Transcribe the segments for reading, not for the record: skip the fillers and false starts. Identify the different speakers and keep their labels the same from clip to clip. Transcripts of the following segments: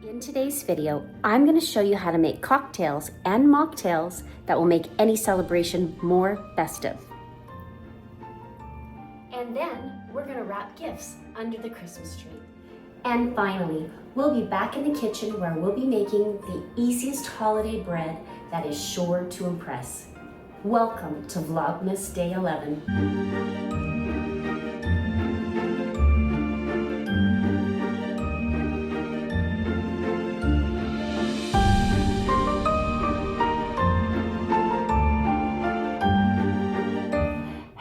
Speaker 1: In today's video, I'm going to show you how to make cocktails and mocktails that will make any celebration more festive. And then we're going to wrap gifts under the Christmas tree. And finally, we'll be back in the kitchen where we'll be making the easiest holiday bread that is sure to impress. Welcome to Vlogmas Day 11.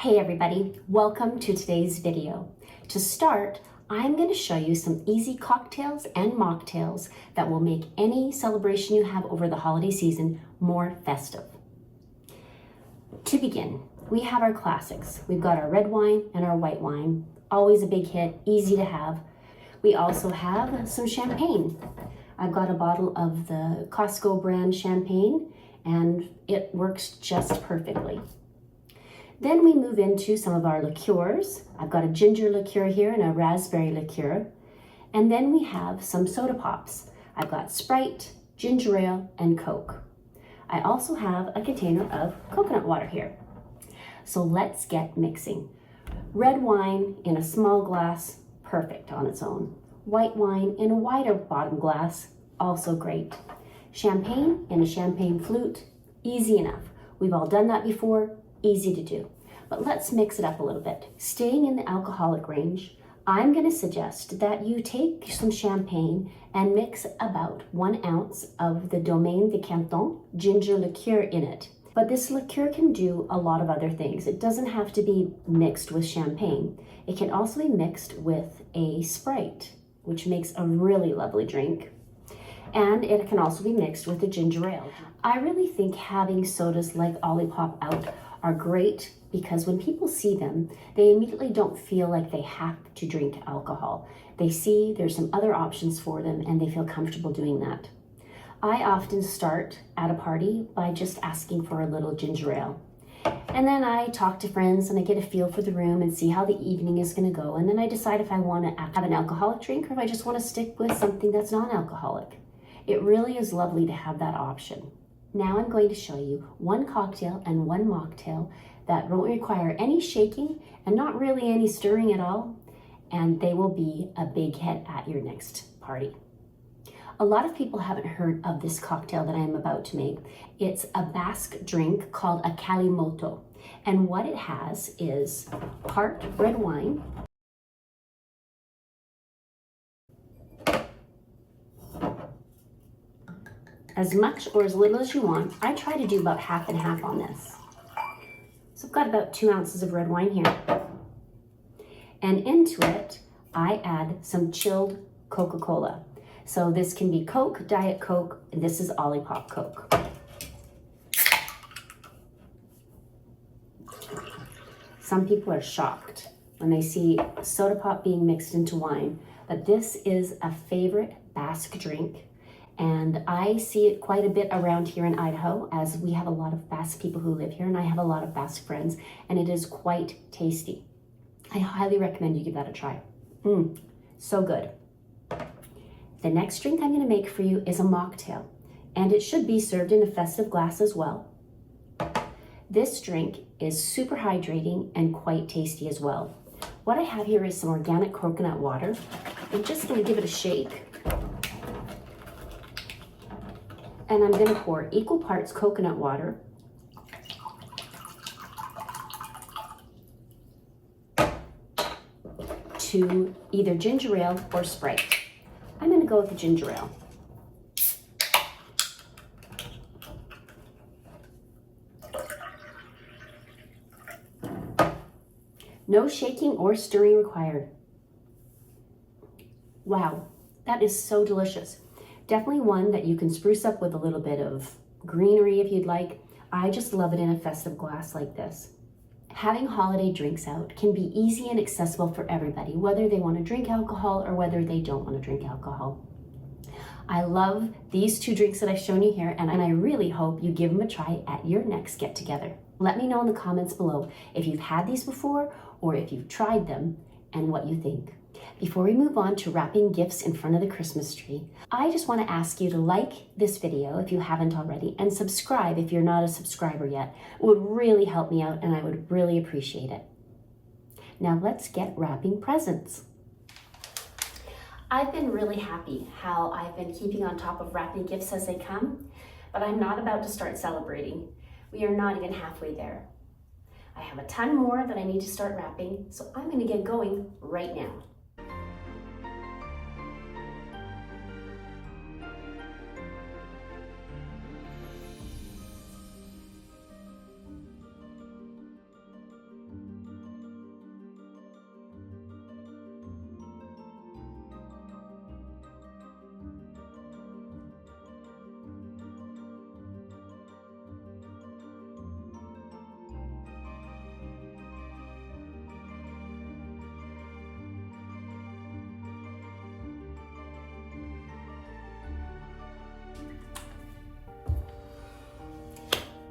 Speaker 1: Hey everybody, welcome to today's video. To start, I'm going to show you some easy cocktails and mocktails that will make any celebration you have over the holiday season more festive. To begin, we have our classics. We've got our red wine and our white wine, always a big hit, easy to have. We also have some champagne. I've got a bottle of the Costco brand champagne and it works just perfectly. Then we move into some of our liqueurs. I've got a ginger liqueur here and a raspberry liqueur. And then we have some soda pops. I've got Sprite, ginger ale, and Coke. I also have a container of coconut water here. So let's get mixing. Red wine in a small glass, perfect on its own. White wine in a wider bottom glass, also great. Champagne in a champagne flute, easy enough. We've all done that before. Easy to do, but let's mix it up a little bit. Staying in the alcoholic range, I'm going to suggest that you take some champagne and mix about 1 ounce of the Domaine de Canton ginger liqueur in it. But this liqueur can do a lot of other things. It doesn't have to be mixed with champagne. It can also be mixed with a Sprite, which makes a really lovely drink. And it can also be mixed with a ginger ale. I really think having sodas like Olipop out are great because when people see them, they immediately don't feel like they have to drink alcohol. They see there's some other options for them and they feel comfortable doing that. I often start at a party by just asking for a little ginger ale. And then I talk to friends and I get a feel for the room and see how the evening is going to go. And then I decide if I want to have an alcoholic drink or if I just want to stick with something that's non-alcoholic. It really is lovely to have that option. Now I'm going to show you one cocktail and one mocktail that won't require any shaking and not really any stirring at all, and they will be a big hit at your next party. A lot of people haven't heard of this cocktail that I am about to make. It's a Basque drink called a calimoto, and what it has is part red wine, as much or as little as you want. I try to do about half and half on this. So I've got about 2 ounces of red wine here. And into it, I add some chilled Coca-Cola. So this can be Coke, Diet Coke, and this is Olipop Coke. Some people are shocked when they see soda pop being mixed into wine, but this is a favorite Basque drink. And I see it quite a bit around here in Idaho, as we have a lot of Basque people who live here and I have a lot of Basque friends, and it is quite tasty. I highly recommend you give that a try. So good. The next drink I'm going to make for you is a mocktail, and it should be served in a festive glass as well. This drink is super hydrating and quite tasty as well. What I have here is some organic coconut water. I'm just going to give it a shake. And I'm going to pour equal parts coconut water to either ginger ale or Sprite. I'm going to go with the ginger ale. No shaking or stirring required. Wow, that is so delicious. Definitely one that you can spruce up with a little bit of greenery if you'd like. I just love it in a festive glass like this. Having holiday drinks out can be easy and accessible for everybody, whether they want to drink alcohol or whether they don't want to drink alcohol. I love these two drinks that I've shown you here, and I really hope you give them a try at your next get-together. Let me know in the comments below if you've had these before or if you've tried them and what you think. Before we move on to wrapping gifts in front of the Christmas tree, I just want to ask you to like this video if you haven't already, and subscribe if you're not a subscriber yet. It would really help me out and I would really appreciate it. Now let's get wrapping presents. I've been really happy how I've been keeping on top of wrapping gifts as they come, but I'm not about to start celebrating. We are not even halfway there. I have a ton more that I need to start wrapping, so I'm going to get going right now.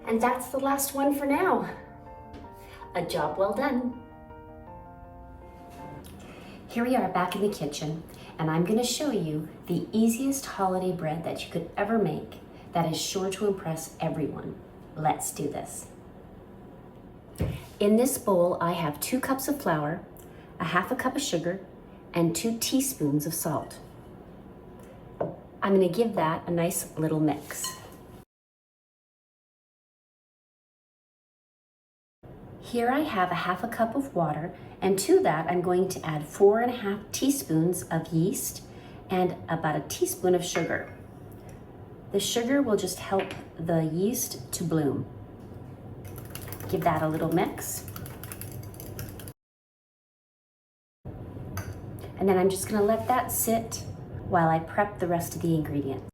Speaker 1: And that's the last one for now. A job well done. Here we are back in the kitchen, and I'm going to show you the easiest holiday bread that you could ever make that is sure to impress everyone. Let's do this. In this bowl, I have 2 cups of flour, a half a cup of sugar, and 2 teaspoons of salt. I'm going to give that a nice little mix. Here I have a half a cup of water, and to that I'm going to add 4.5 teaspoons of yeast and about a teaspoon of sugar. The sugar will just help the yeast to bloom. Give that a little mix. And then I'm just going to let that sit while I prep the rest of the ingredients.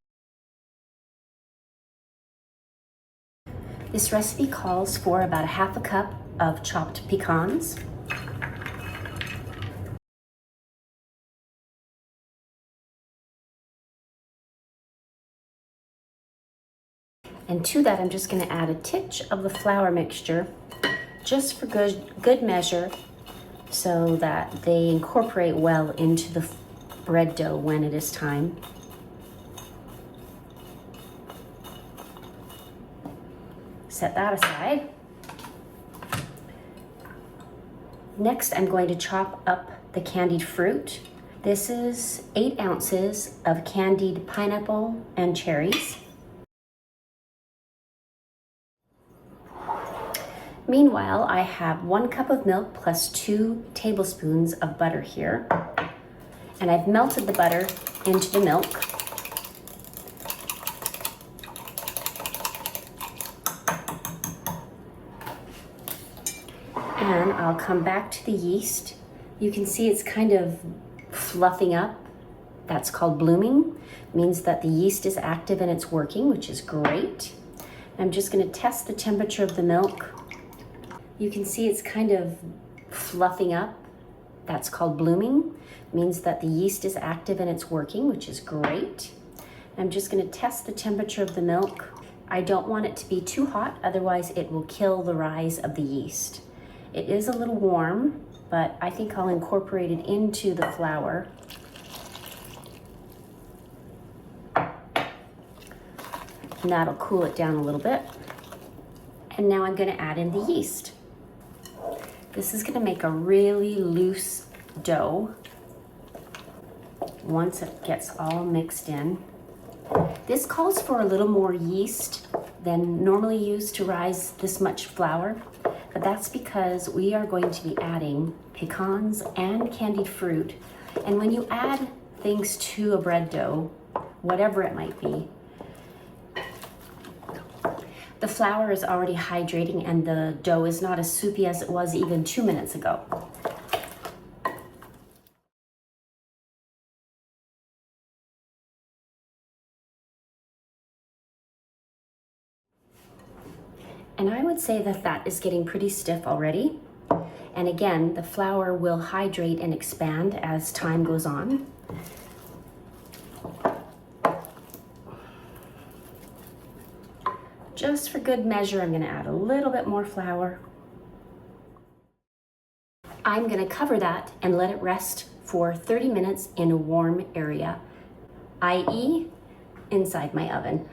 Speaker 1: This recipe calls for about a half a cup of chopped pecans, and to that I'm just going to add a titch of the flour mixture just for good measure so that they incorporate well into the bread dough when it is time. Set that aside. Next, I'm going to chop up the candied fruit. This is 8 ounces of candied pineapple and cherries. Meanwhile, I have 1 cup of milk plus 2 tablespoons of butter here. And I've melted the butter into the milk. And I'll come back to the yeast. You can see it's kind of fluffing up. That's called blooming. It means that the yeast is active and it's working, which is great. I'm just going to test the temperature of the milk. You can see it's kind of fluffing up. That's called blooming. It means that the yeast is active and it's working, which is great. I'm just going to test the temperature of the milk. I don't want it to be too hot, otherwise it will kill the rise of the yeast. It is a little warm, but I think I'll incorporate it into the flour. And that'll cool it down a little bit. And now I'm going to add in the yeast. This is going to make a really loose dough once it gets all mixed in. This calls for a little more yeast than normally used to rise this much flour. But that's because we are going to be adding pecans and candied fruit. And when you add things to a bread dough, whatever it might be, the flour is already hydrating and the dough is not as soupy as it was even 2 minutes ago. And I would say that that is getting pretty stiff already. And again, the flour will hydrate and expand as time goes on. Just for good measure, I'm going to add a little bit more flour. I'm going to cover that and let it rest for 30 minutes in a warm area, i.e. inside my oven.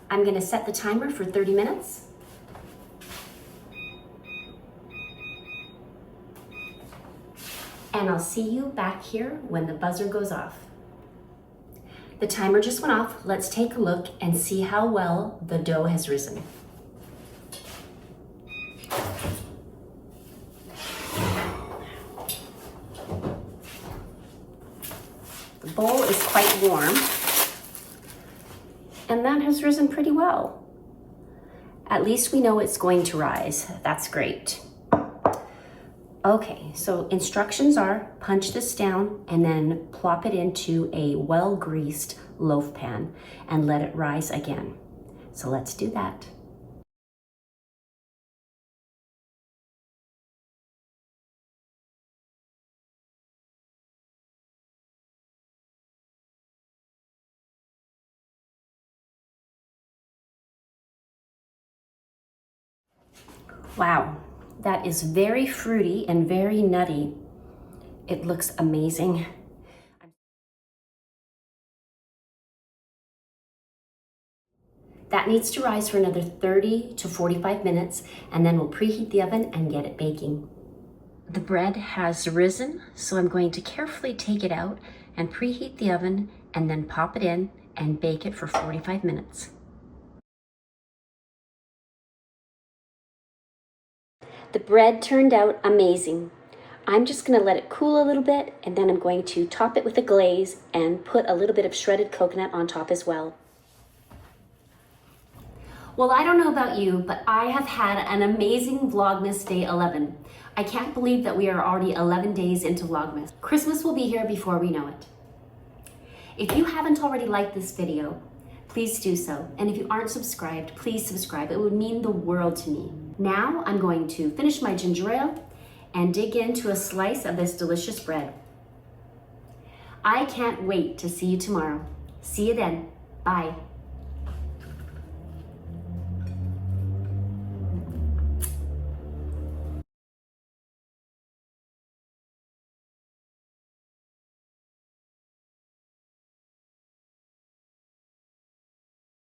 Speaker 1: I'm going to set the timer for 30 minutes. And I'll see you back here when the buzzer goes off. The timer just went off. Let's take a look and see how well the dough has risen. The bowl is quite warm, and that has risen pretty well. At least we know it's going to rise. That's great. Okay, so instructions are punch this down and then plop it into a well-greased loaf pan and let it rise again. So let's do that. Wow, that is very fruity and very nutty. It looks amazing. That needs to rise for another 30 to 45 minutes, and then we'll preheat the oven and get it baking. The bread has risen, so I'm going to carefully take it out and preheat the oven and then pop it in and bake it for 45 minutes. The bread turned out amazing. I'm just gonna let it cool a little bit, and then I'm going to top it with a glaze and put a little bit of shredded coconut on top as well. Well, I don't know about you, but I have had an amazing Vlogmas Day 11. I can't believe that we are already 11 days into Vlogmas. Christmas will be here before we know it. If you haven't already liked this video, please do so. And if you aren't subscribed, please subscribe. It would mean the world to me. Now I'm going to finish my ginger ale and dig into a slice of this delicious bread. I can't wait to see you tomorrow. See you then. Bye.